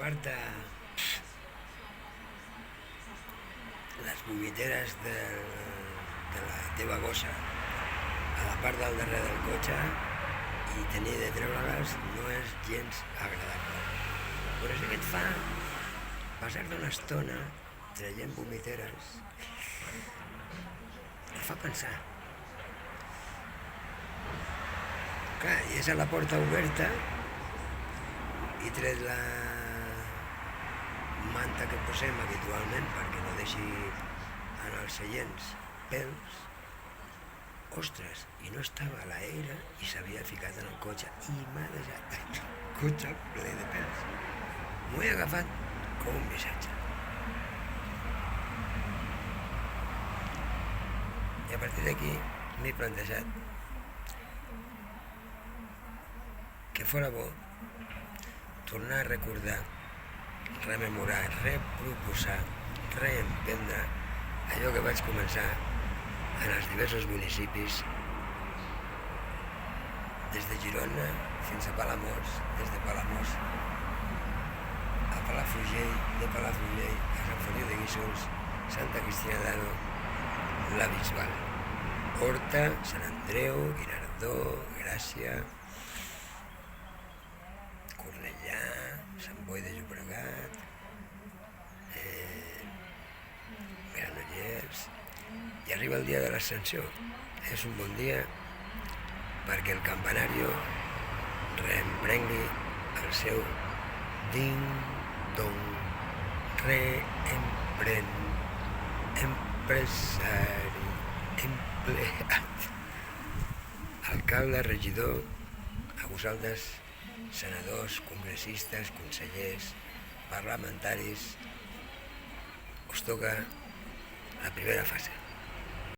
part de les vomiteres de la teva bossa a la part del darrere del cotxe i tenir de treure-les no és gens agradable. Però sí que et fa passar-te una estona traient vomiteres, et fa pensar. Clar, i és a la porta oberta i tret la manta que posem habitualment perquè no deixi en els seients pèls. Ostres, i no estava a l'aire i s'havia ficat en el cotxe i m'ha deixat el cotxe ple de pèls. M'ho he agafat com un missatge. I a partir d'aquí m'he plantejat que fora bo tornar a recordar, rememorar, reproposar, reemprendre allò que vaig començar en els diversos municipis, des de Girona fins a Palamós, des de Palamós a Palafrugell, de Palafrugell a Sant Feliu de Guíxols, Santa Cristina d'Aro, la Bisbal, Horta, Sant Andreu, Guinardó, Gràcia, Cornellà, Sant Boi de Llobregat, Granollers. I arriba el dia de l'Ascensió. És un bon dia perquè el campanario reemprengui el seu ding-dong, reemprèn, empresari, empleat, alcalde, regidor, a vosaltres, senadors, congressistes, consellers, parlamentaris, us toca la primera fase.